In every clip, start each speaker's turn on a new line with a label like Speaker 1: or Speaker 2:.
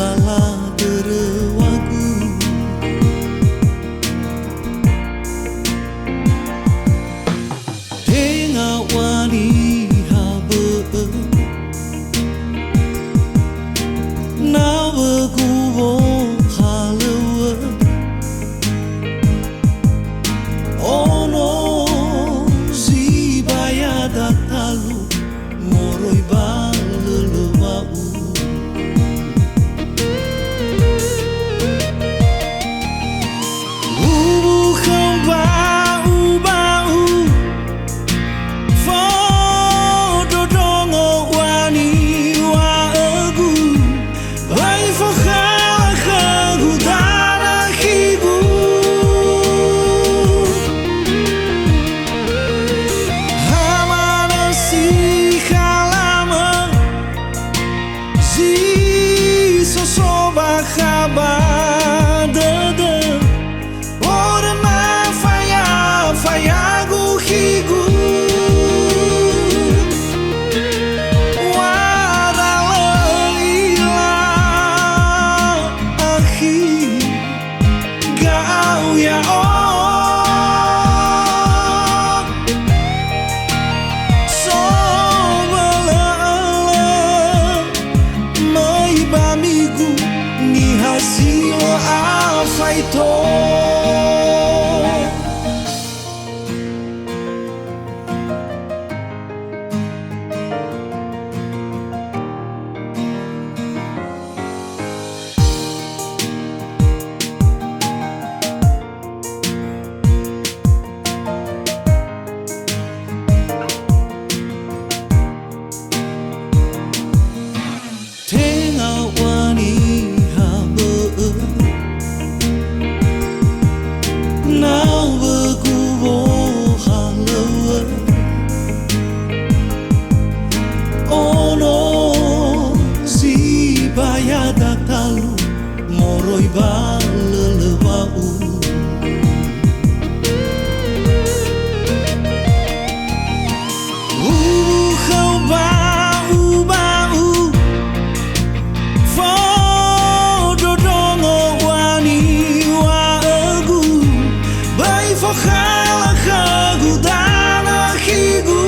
Speaker 1: lala derewaku tengah wani habe nawe kubo halewe ono zibaya datalu moroi balelewau Silo afaito tengah wani datalu moroi balelewau kau bau fodo dongo wani waegu bai fokhala kagu dana higu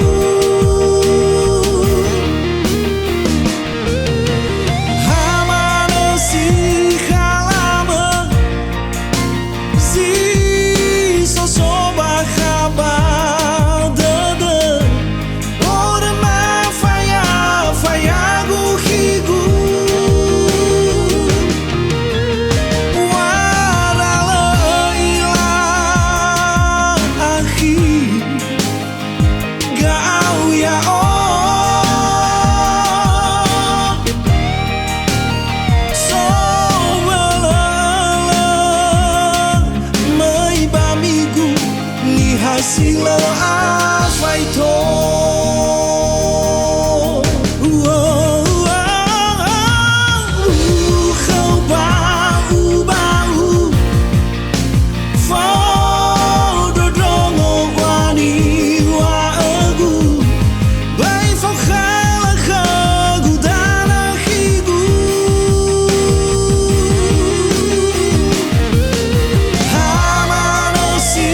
Speaker 1: Silo afaito kau bau fodo dongo wani waegu bai fokhala kagu dana higu hamano si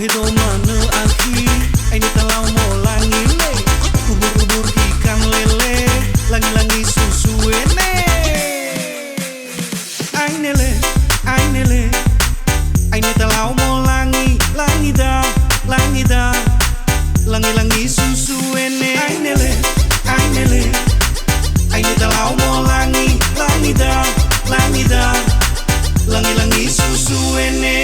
Speaker 1: hidup mana aki, ini talau mau langi le, ubur-ubur ikan lele, langi-langi susu ene. Ainele, ini talau mau langi, langi da, langi-langi susu ene. Ainele, ini talau mau langi, da, langi-langi susu ene.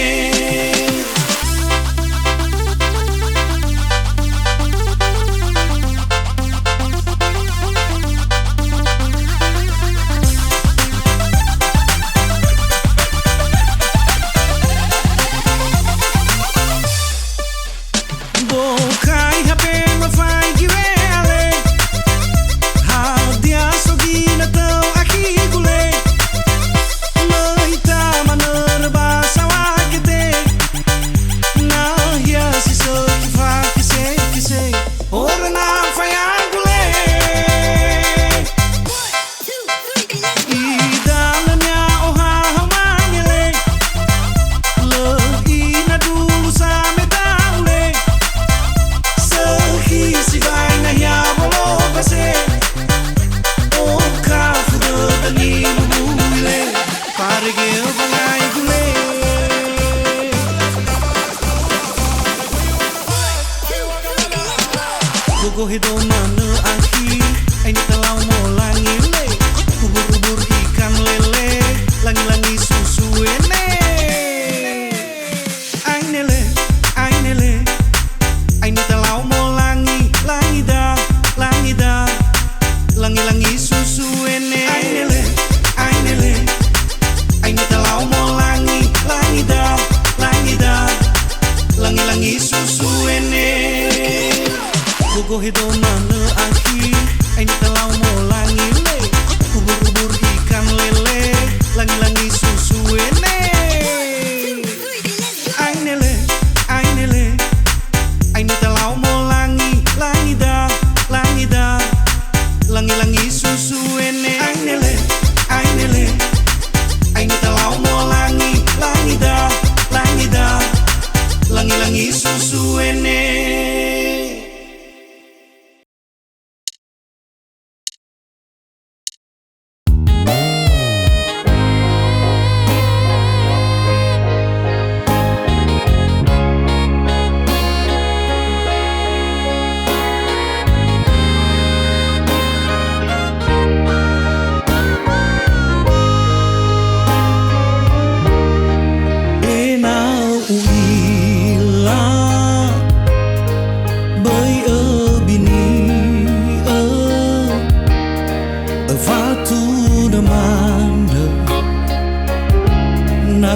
Speaker 1: Buku hidup mana aki, ini talau mau langi le, ubur-ubur ikan lele, langi-langi susu ene. Ainele, ini talau mau langi da, langi-langi susu ene. Ainele, ini talau mau langi da, langi-langi susu ene. Buku hidup mana aki, ini talau mau langi le, ubur-ubur ikan lele, langi-langi susu ene. Ainele, ini talau mau langi da, langi-langi susu ene. Ainele, ini talau mau langi da, langi-langi susu ene.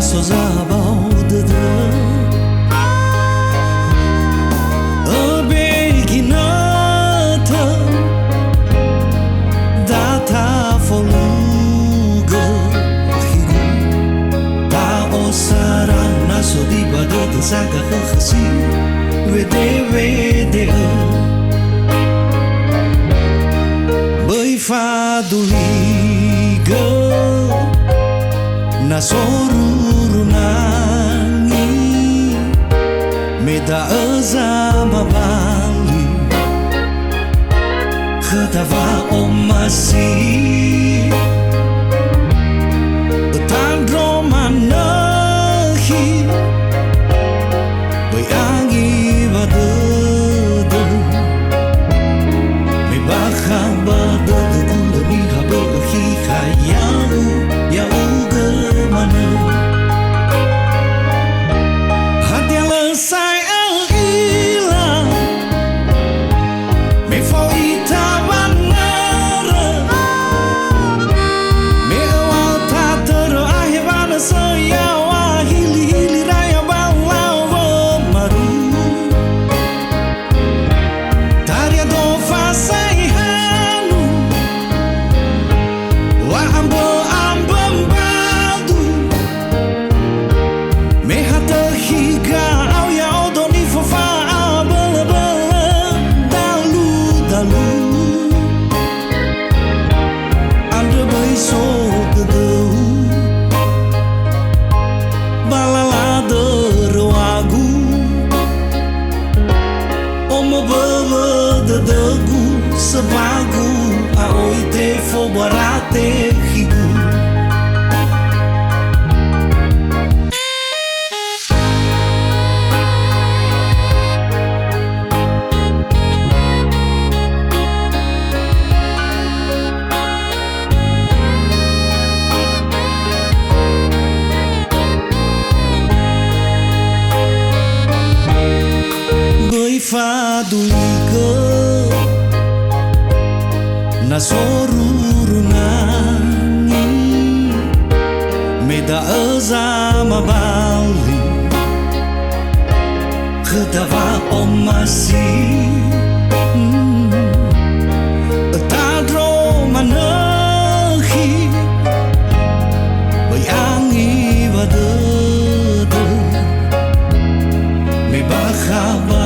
Speaker 1: So zabau de beginata data foluga higu ta osara naso di bade de saga khasi wede bai faduliga nasoru nangi meda azama bali khatava omasi tandro manahi bayangi badada me baha badada kulani habahi khayau ya mana hati yang lesai hilang me foita banara me awal tak tero ahiran saya wahili raya balau maru taria do fasai hanu wa ambo sepagu aoite fo barate higu. Faduligo na sorurunani meda azama bali khadava omasi tadro manahi bayangi badada me bakhaba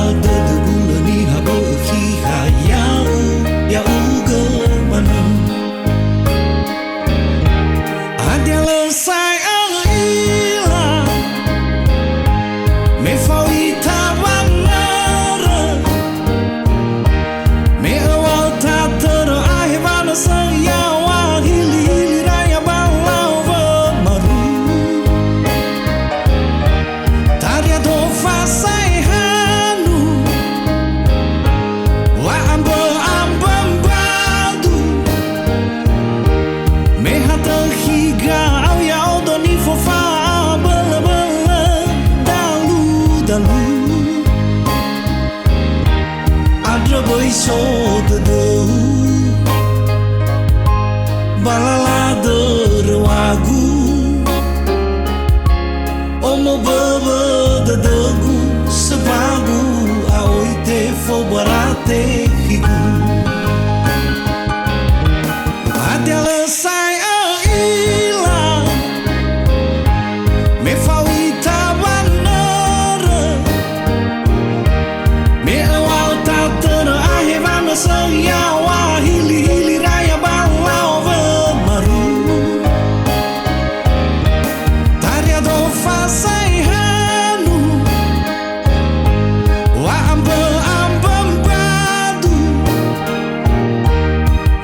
Speaker 1: so de balala derwagu omo baba de degu sepagu aoite fo barate higu adela sai ila me fawita banara me awalta tera saya wahili hili raya balau maru taria do fasai hanu wa amba badu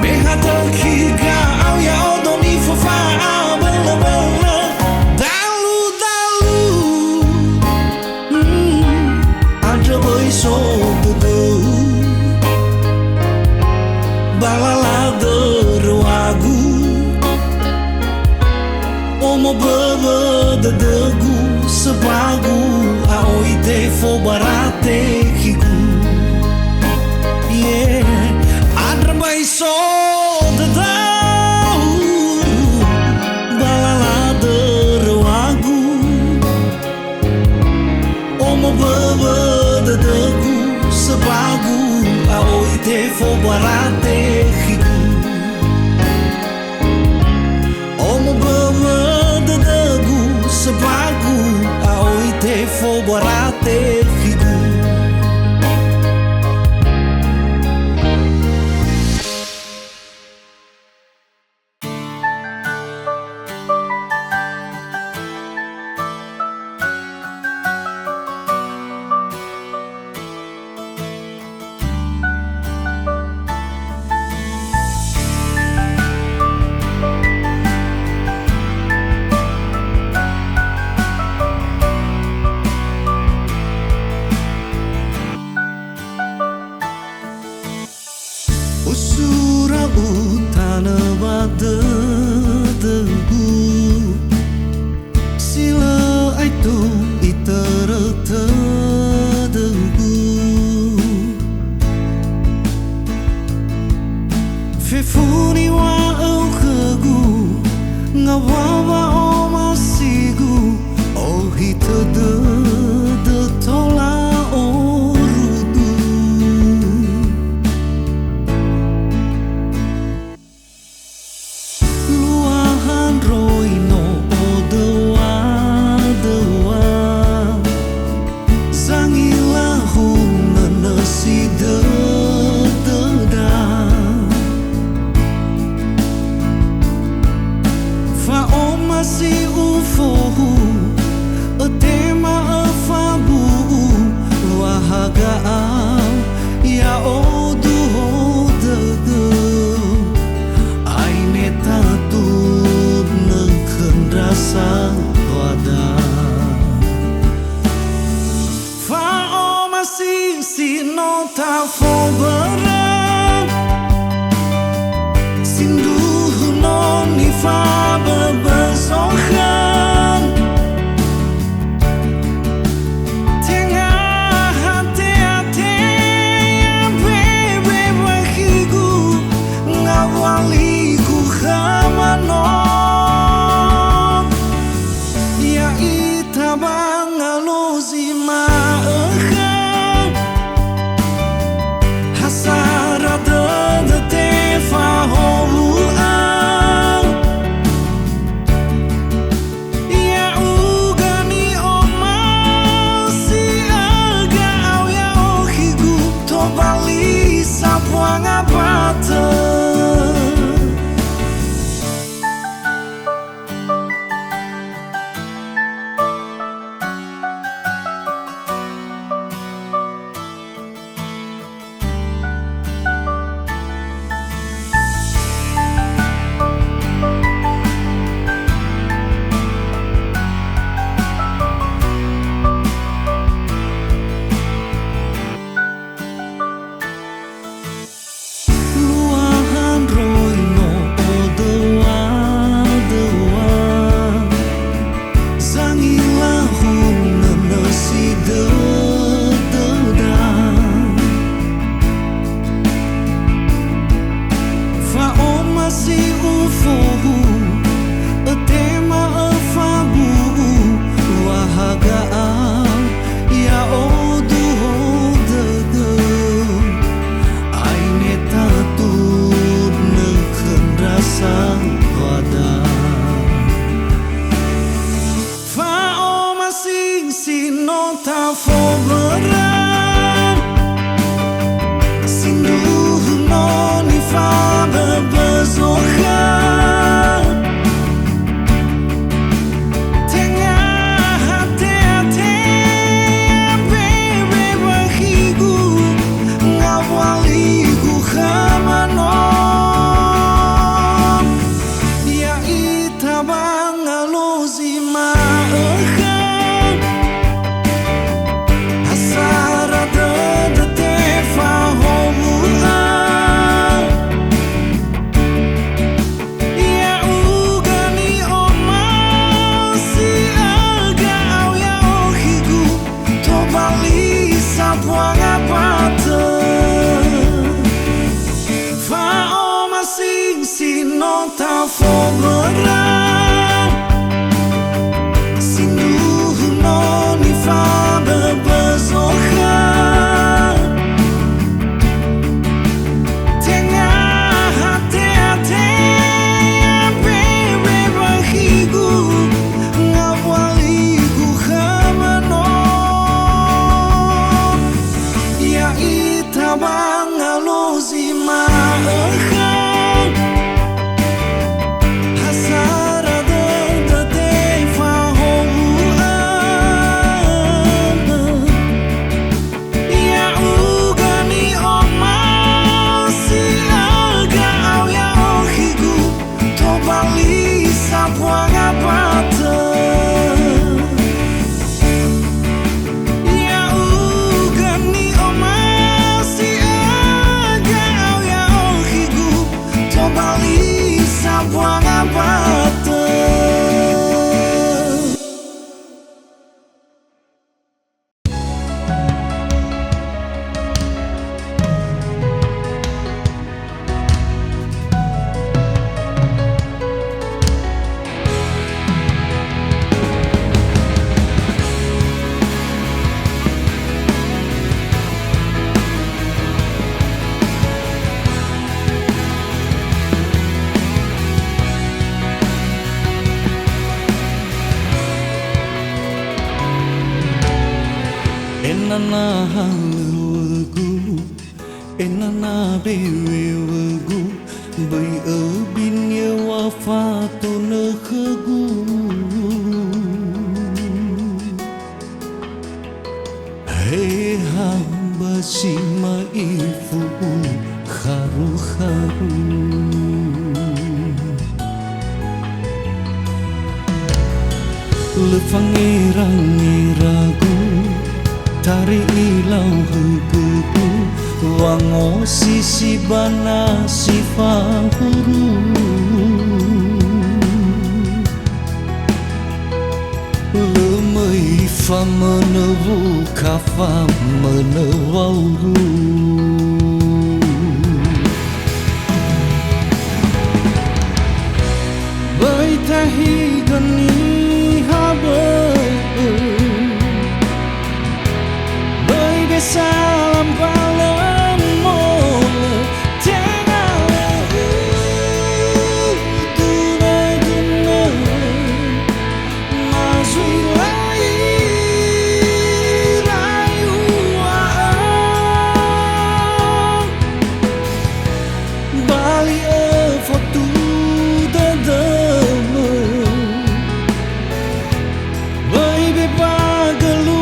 Speaker 1: me hata kiga au ya odoni fofa bala bala dalu anja boy so balala derwagu omo baba de degu sepagu aoite fo barate higu yeah adrabai so de dau balala derwagu omo baba de degu sepagu aoite fo barate higu omo baba de degu sepagu aoite fo barate higu. Usura utana bada degu sila aitu iterata degu fefuni wa au kegu ngawawa o masigu oh hita de tola orudu luahan roino odewa dewa zangila hungan si de fa o masi ufohu o tema sino ta fogoran Sinduh no ni fa bebesohan Tengah hati-hati bebe bahigu ngawaligu khamano Ya itabang aluzi ma'akhan Enana halwegu, enana bewegu, bai bin ye wafatu nekhegu. Hei hamba sima ifu haru haru. Lefangirang-iragu Tari ilau hukuku Wango sisi bana sifahuru Lemai fa menewu kafa menewauru Baitahi gani habai Salam palam mole tengah tunai tunai mazui lai rayu bali foto dadam baby pagalu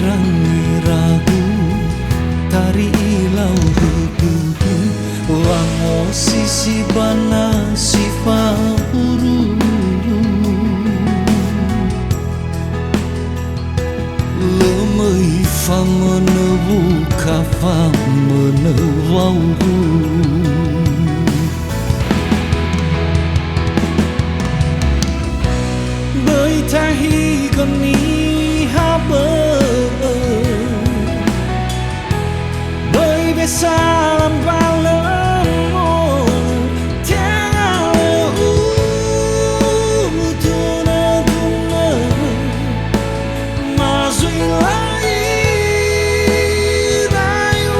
Speaker 1: Lefangirang-iragu Tari ilau hukuku Wango sisi bana sifahuru Lemai fa menewu kafa menewauru Baitahi gani Baby salam palam tengah tunai tunai mazui lai rayu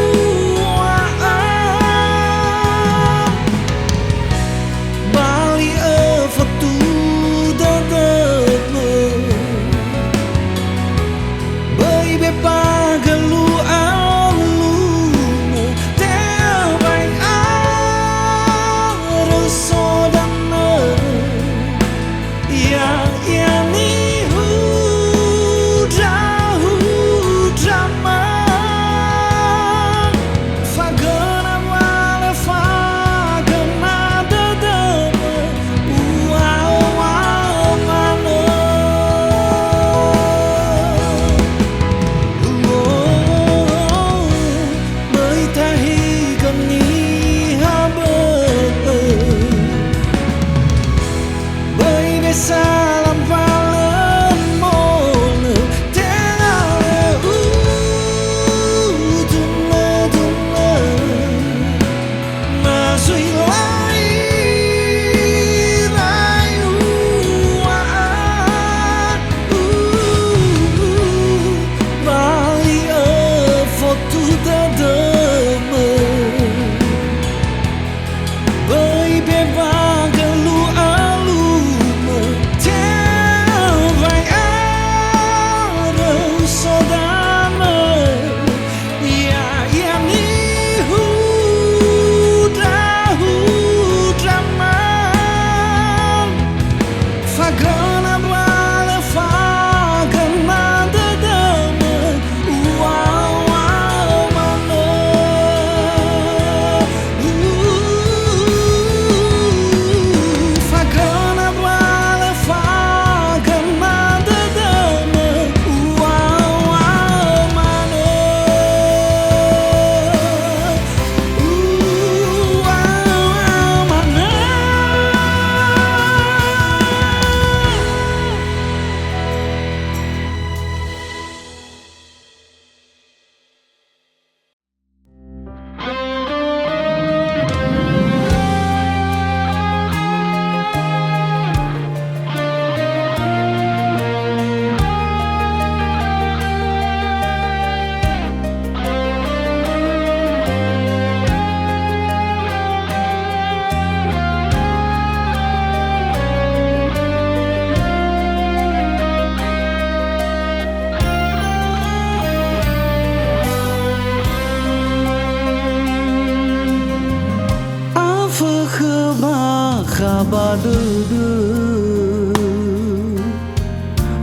Speaker 1: Fekema kabade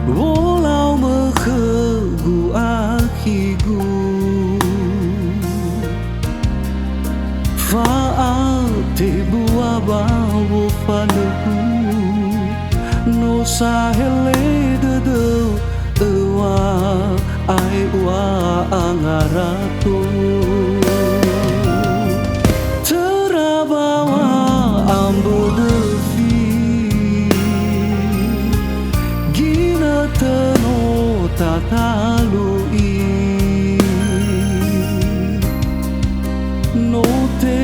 Speaker 1: Walau mekegu akigu Faate bua bawo paneku No sahele dedo Ewa ai wa angarato Terabawa ambo devi Gina teno tatalui No te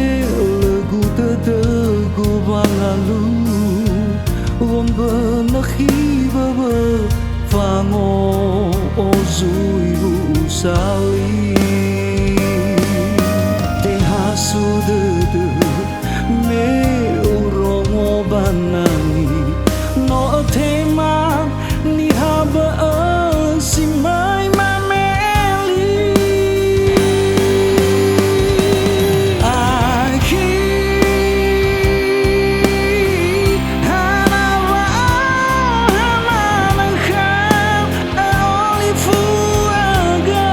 Speaker 1: legu dedegu bangalu Wamba nakhiba fango ozui usali Te hasu dede me urongo banani No tema ni haba si mai mameli Aki hanawa hamanangkan oli fuaga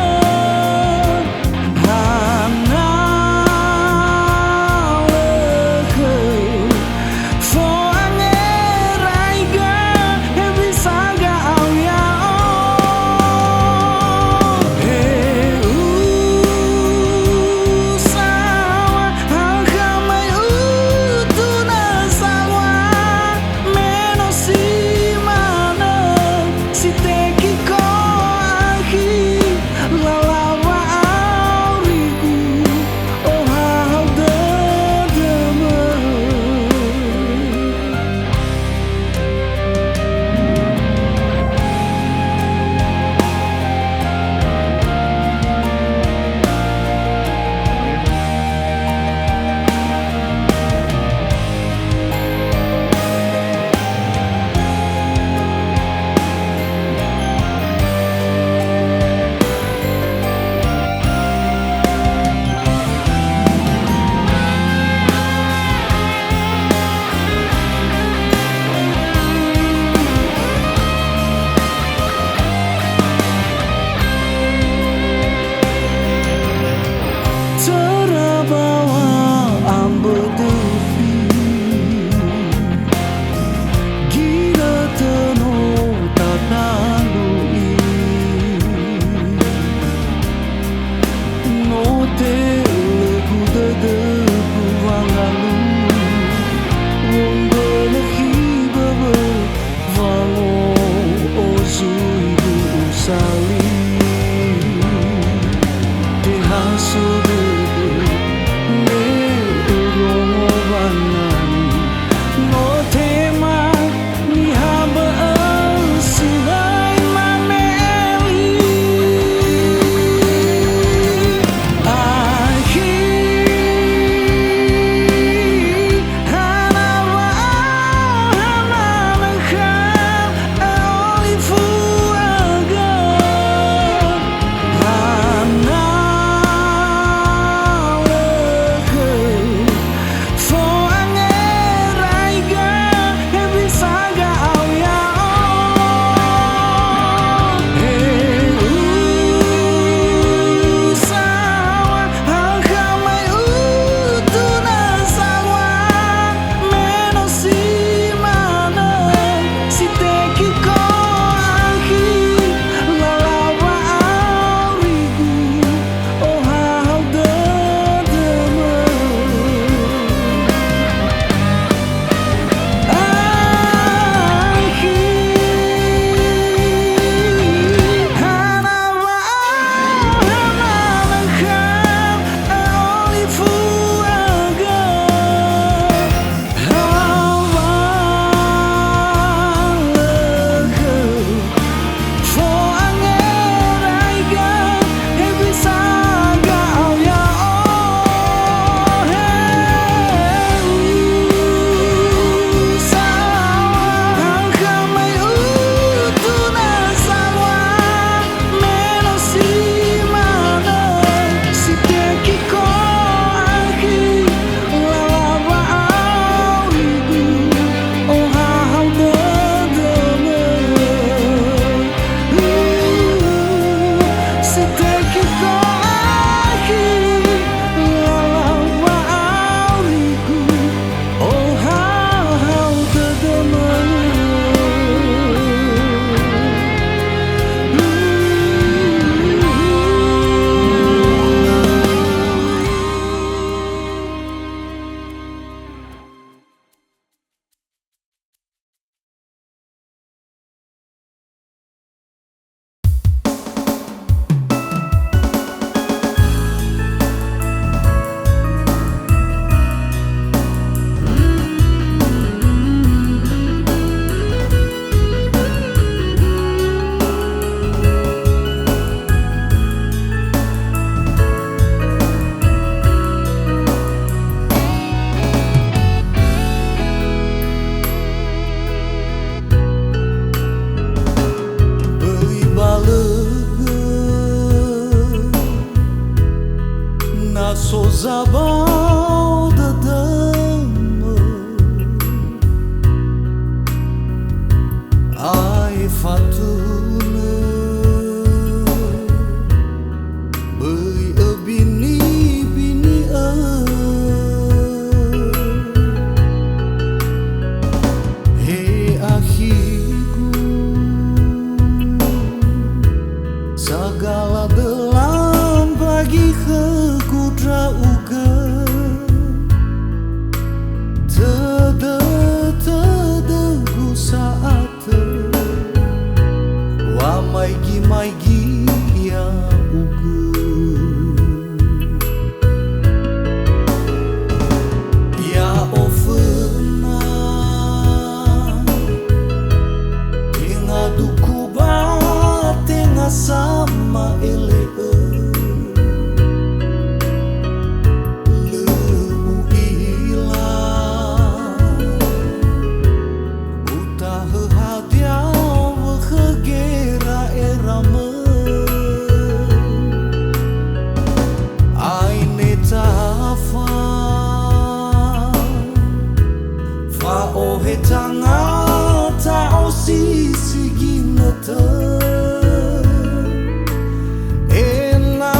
Speaker 1: ena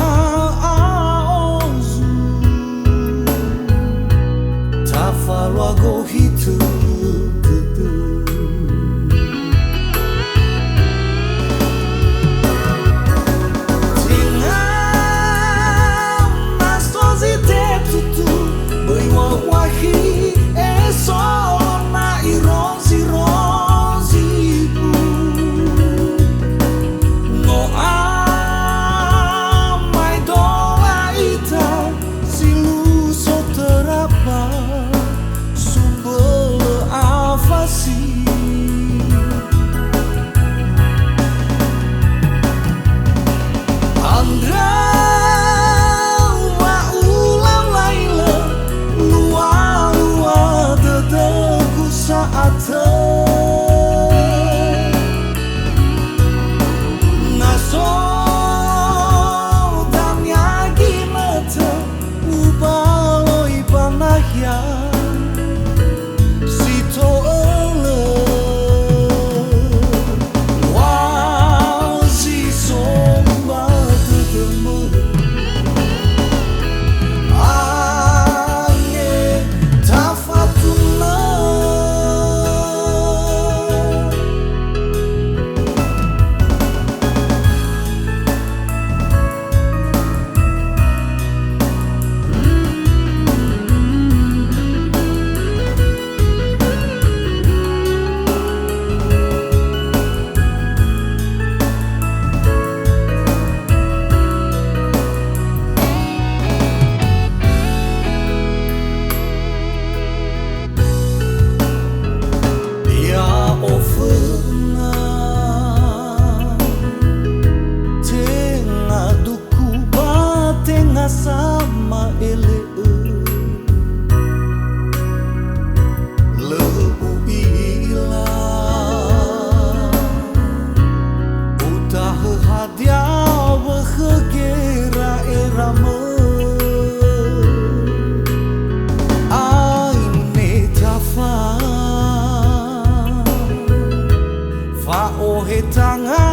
Speaker 1: aozu tafalwa go hitu sama ele lebu ila utah hadiah bergera erama aine tafa fa ohe tanga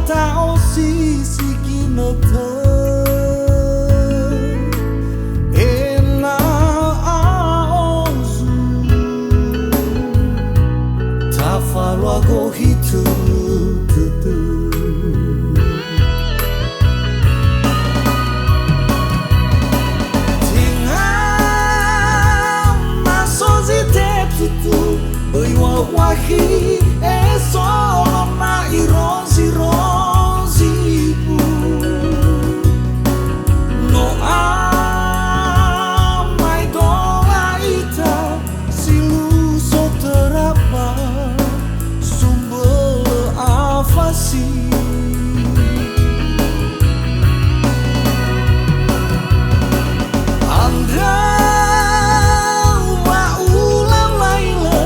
Speaker 1: ta osisi kinota go hitu tinga masozi tetutu baiwa wahi esolo na irozi rozi no amai doa ita silu so terapa Andra wa ulang laila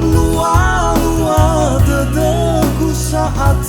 Speaker 1: lua lua dedeku saat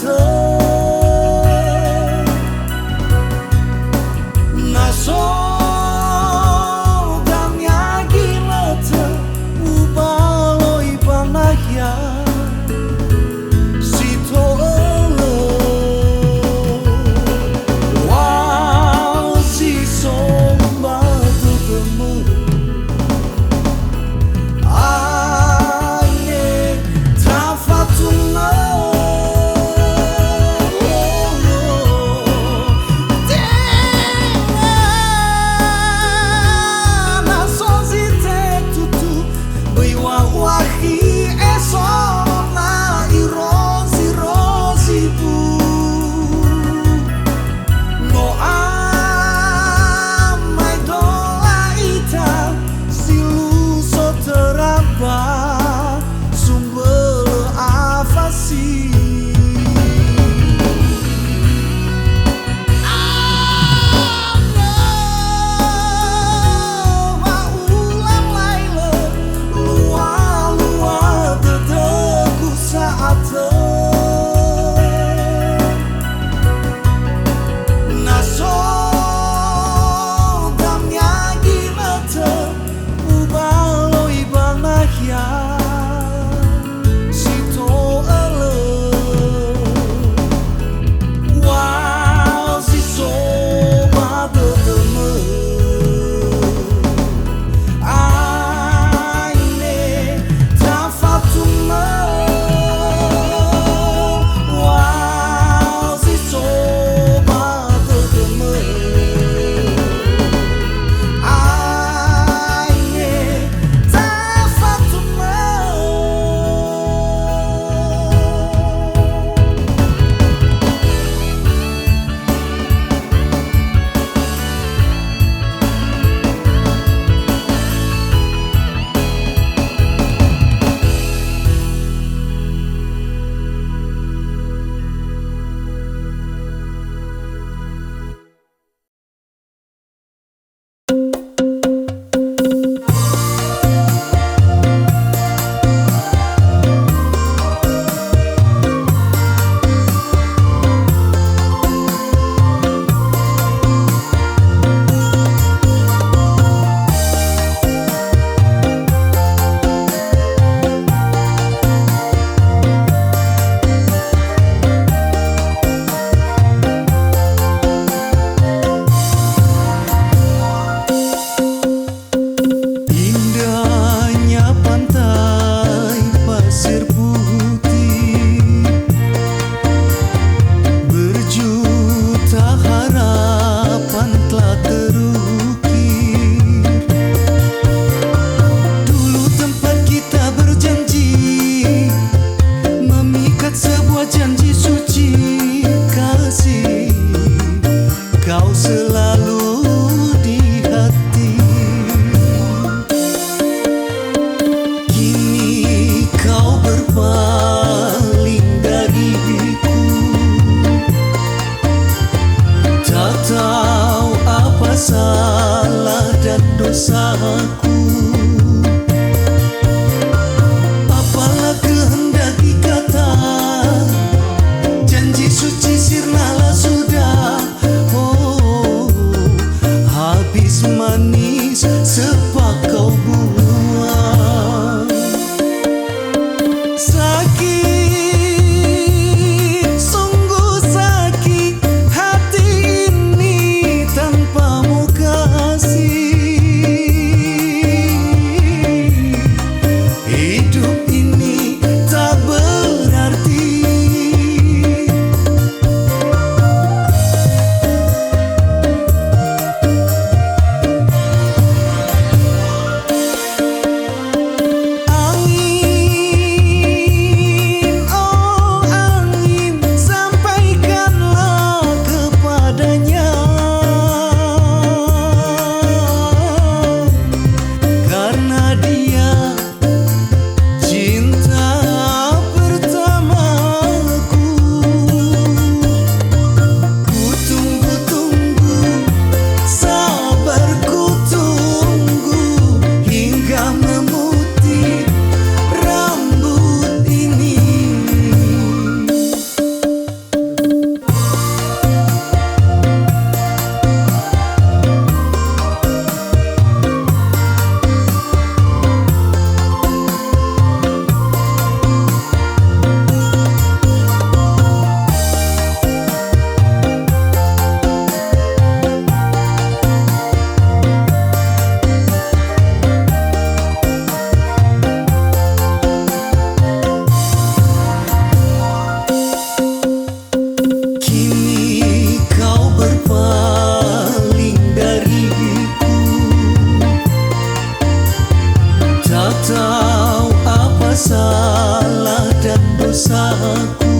Speaker 1: dosaku.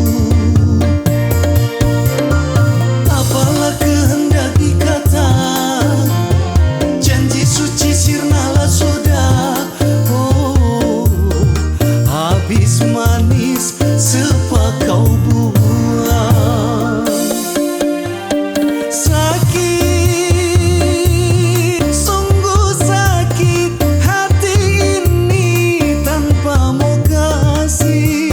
Speaker 1: Apalah kehendak dikata, janji suci sirnalah sudah. Oh, habis manis sepa kau buang. Sakit, sungguh sakit hati ini tanpamu kasih.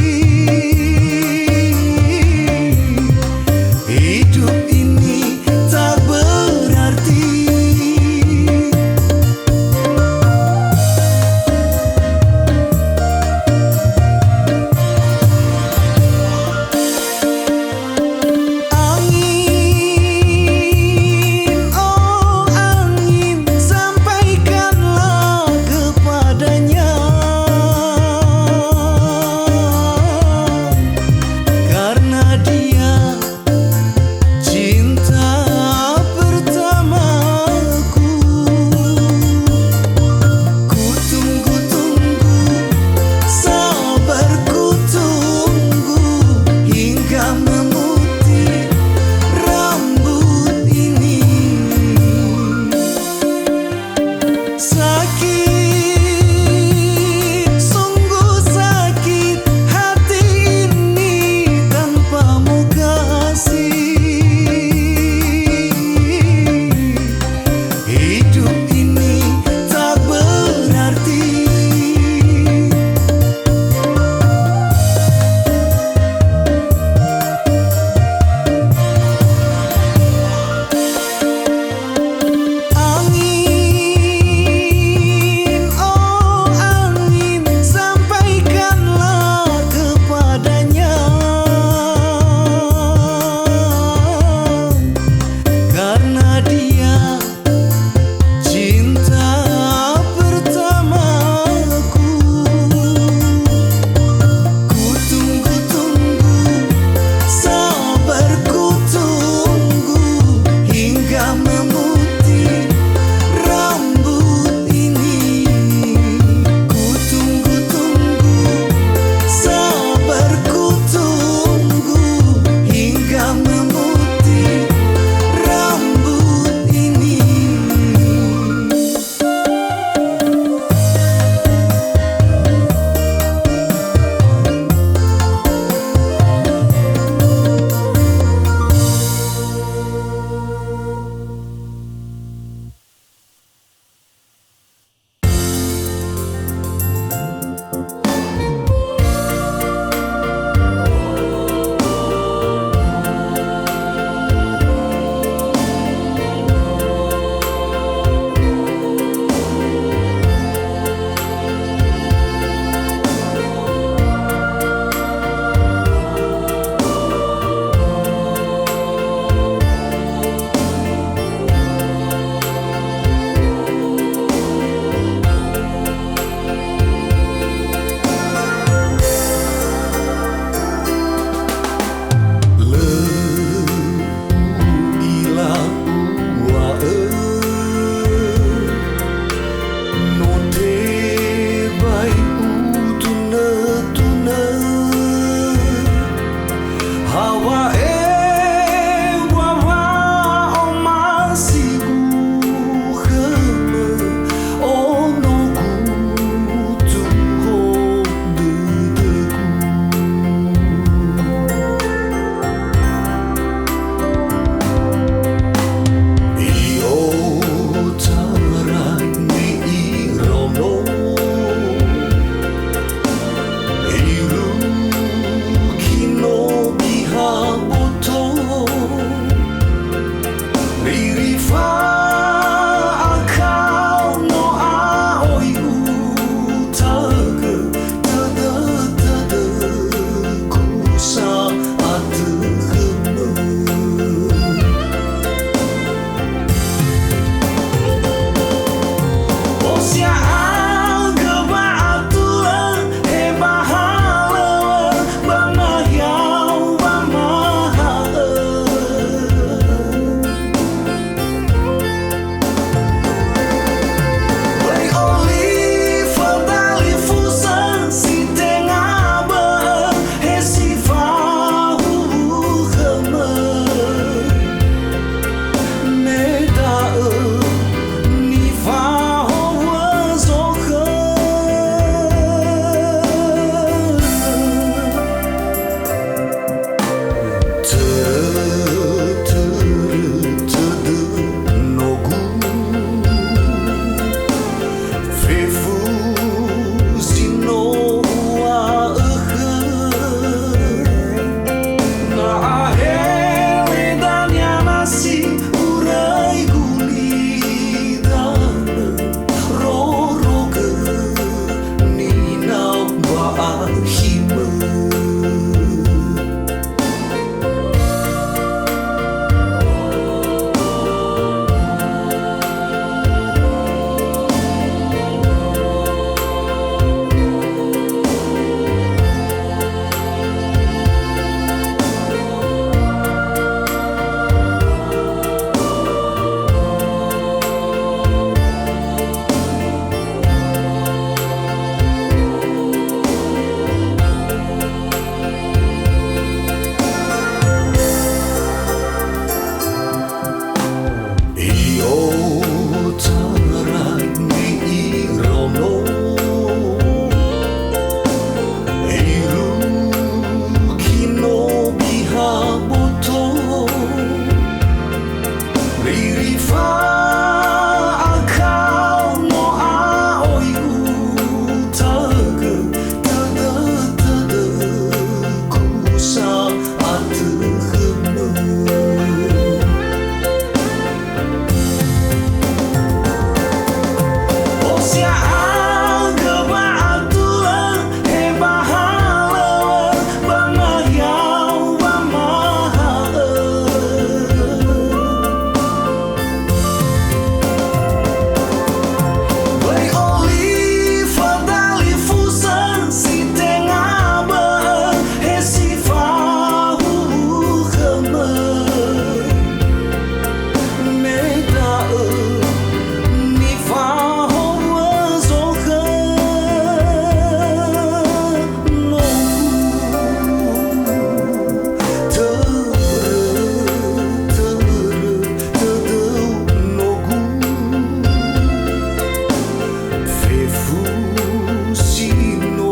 Speaker 1: Fefusino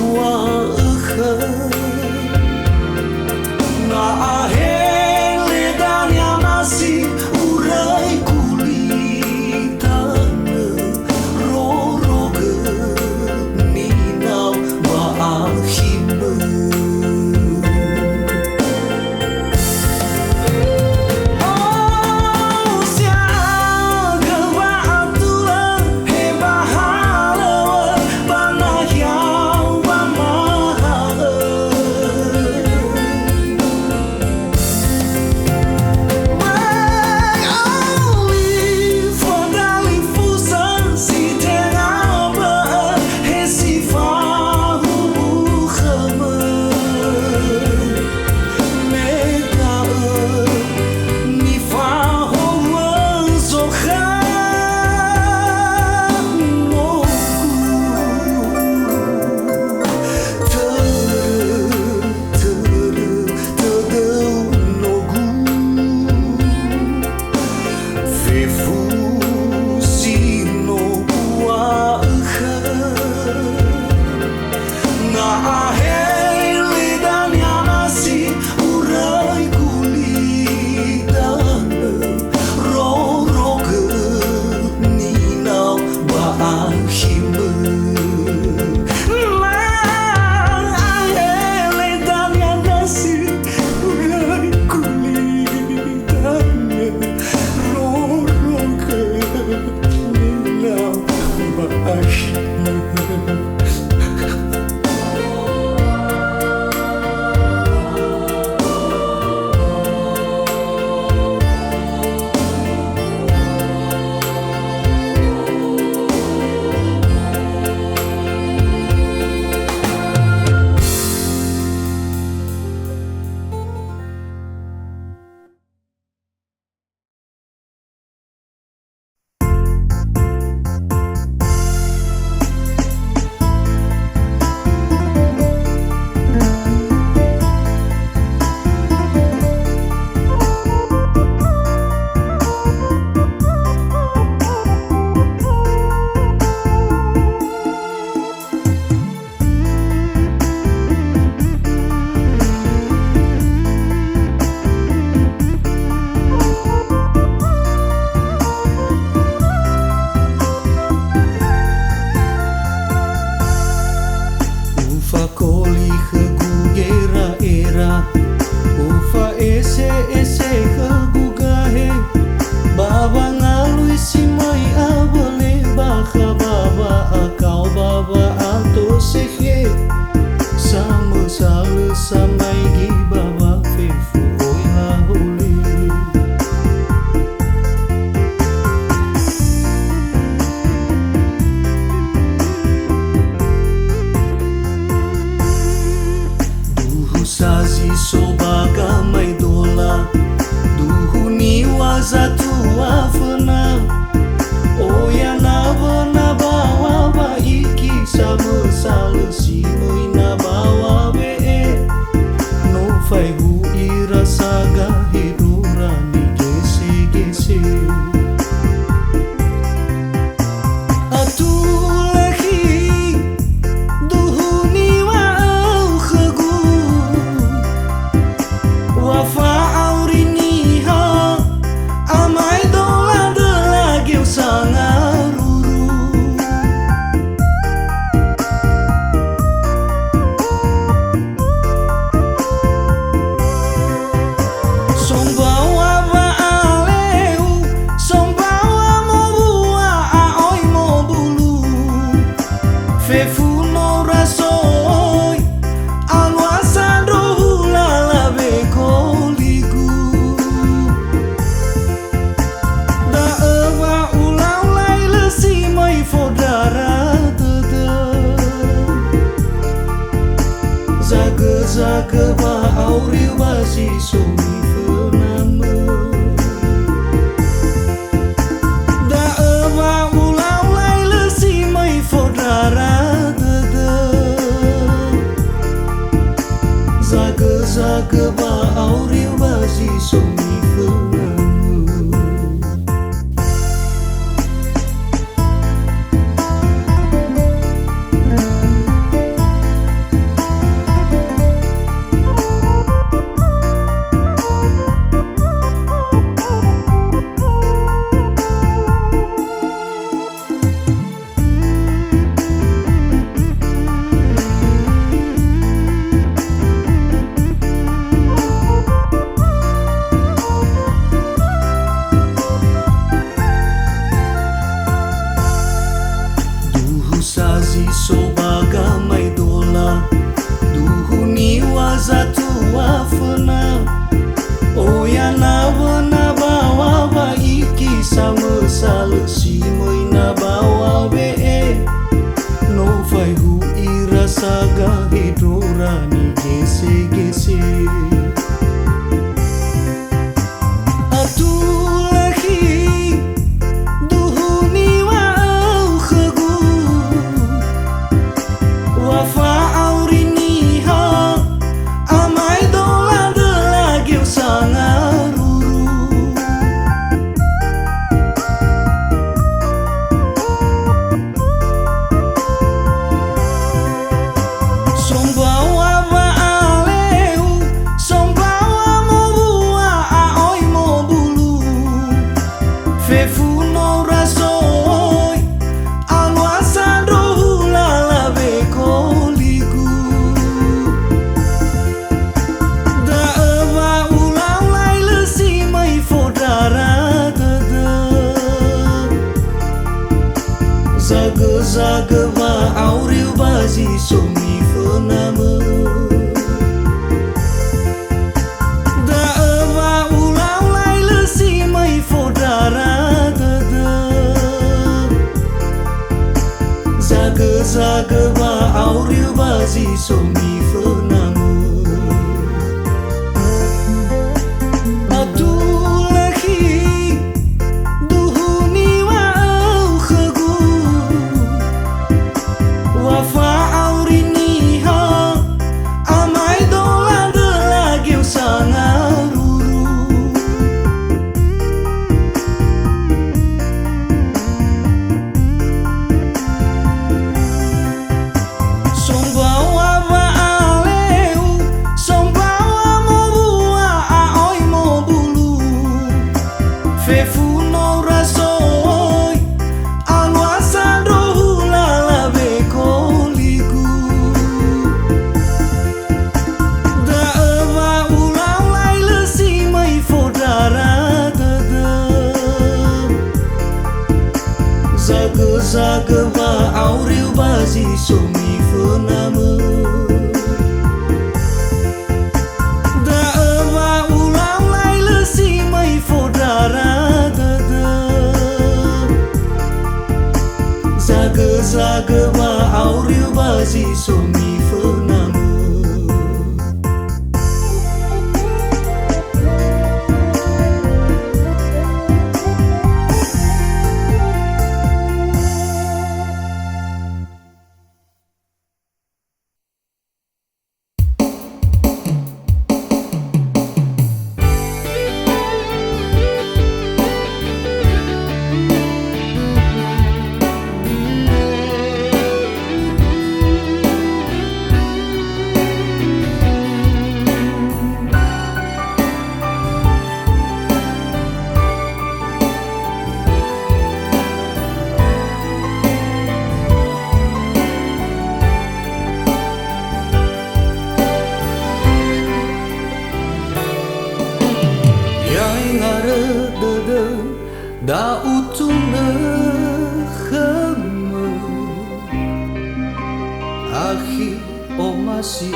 Speaker 1: uaha na ahele danya nasi urai kulitana roroga ninau maahime sobaga mai dola duhuni wazatu wafna oyana wana bawa ba iki sama salsi moina bawa be no vai hu irasaga hidorani gese gese zaga va auriu bazi somi fename da va ulau lai lesi mai fodara dada zaga va auriu bazi somi fename zaga va auriu bazi somi fename da va ulau lai lesi mai fodara dada zaga va auriu bazi somi fename da utuna khama akhi o masih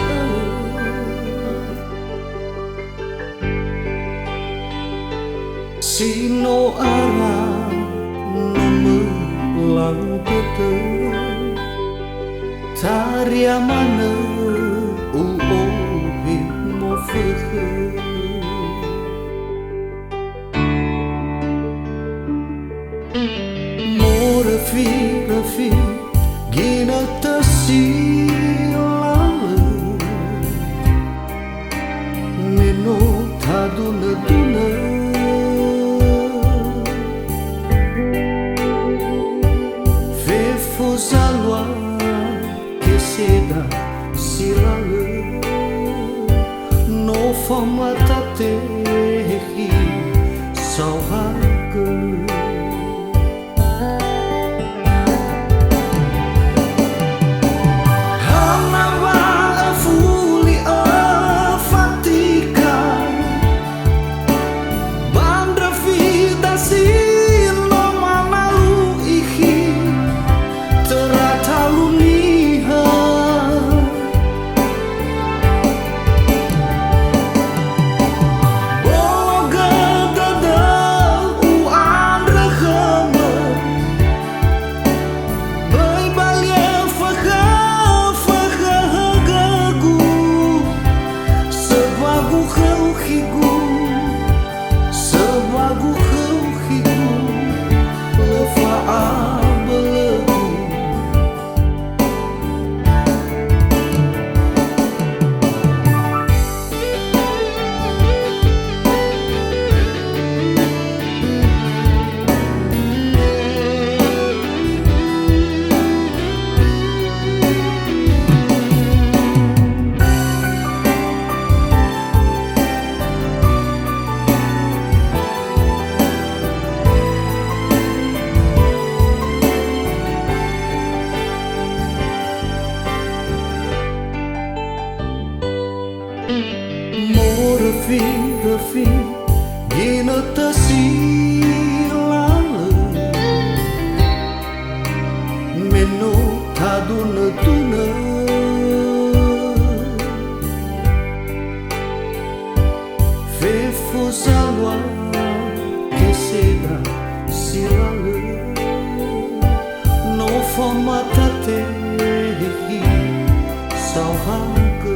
Speaker 1: sino ara nemu lang tete taria mana u o bi mo fekhe Rafi gina tasilale neno taduna duna fefo zalwa que seda silale no fama tatehi sauhaga Teratalu ni refim gina tasilale meno taduna tuna fefo salwa que será silale no formata te sauhanga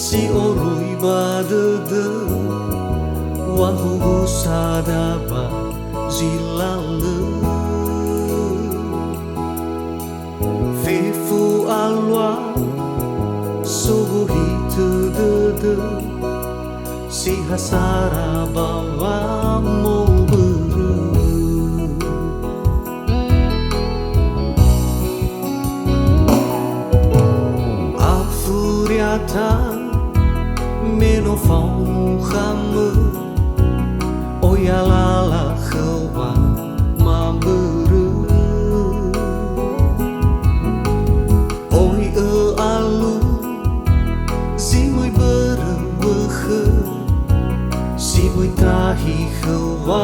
Speaker 1: si orui badede wahu sadaba zilale fefu alwa sohi tedede si hasara bawa mo beru afuriata meno phong khame oya lala khawa ma beru oi alu si muy berwe si muy tahi khawa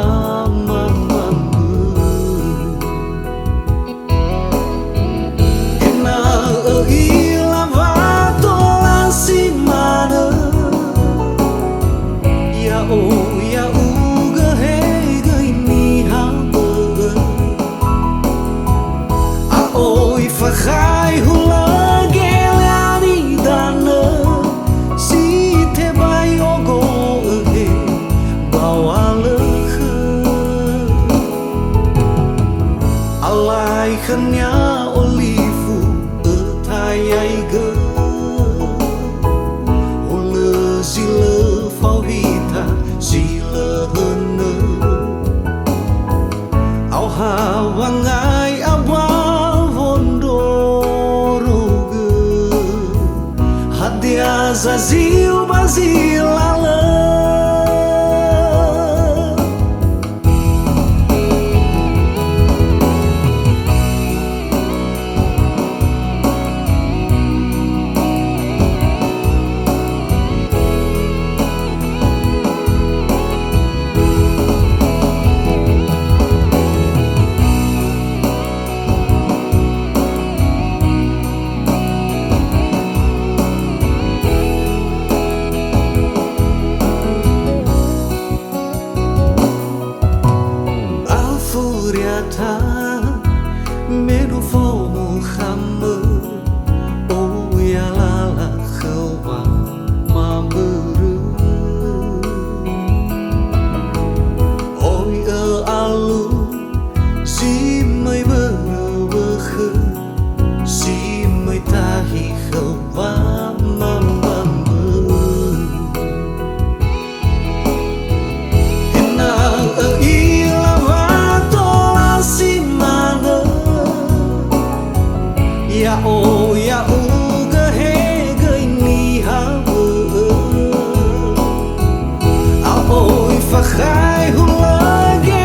Speaker 1: ma Fahai hula gelani dana si te bai ogo e bawa lekhe alai khanya olifu etayai ge hula zile fawita zile hene au hawangai abang dia Zazil Bazilala. Medu fo Muhammad oh ya lala khawa ma buru oi alu si mai buru bkhu si mai tahi khawa ma bambu ina ya o ga he ga ni ha a oi fa khai hu la ge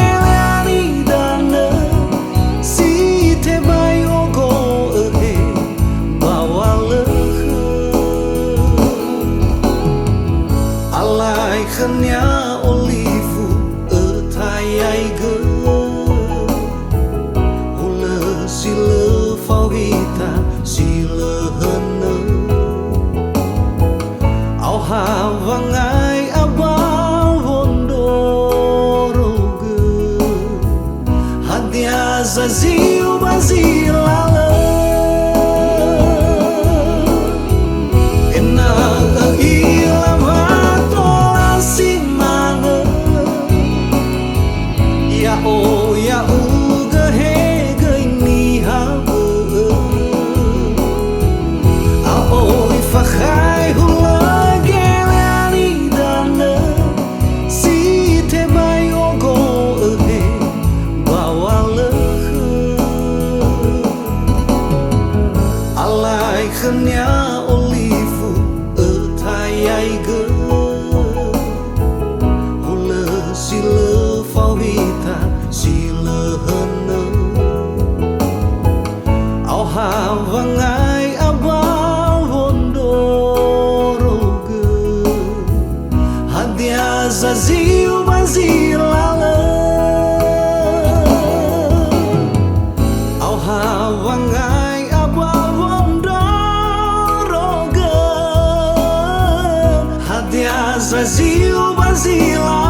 Speaker 1: ni dan si te bai o go he ba wa le alai khnya olifu thai ai ge Faugita sila hana au havangai abal wondoroge hadia Zazil Bazilala ena ilava tosimana ya o ya uga he Fakhai hula gelani dana si te bai ogo he bawala alai khnya olifu thai ai ge hula sila fauvita sila hana au havangai Zazil Bazilala au havangai abawondoroge hadia Zazil Bazilala.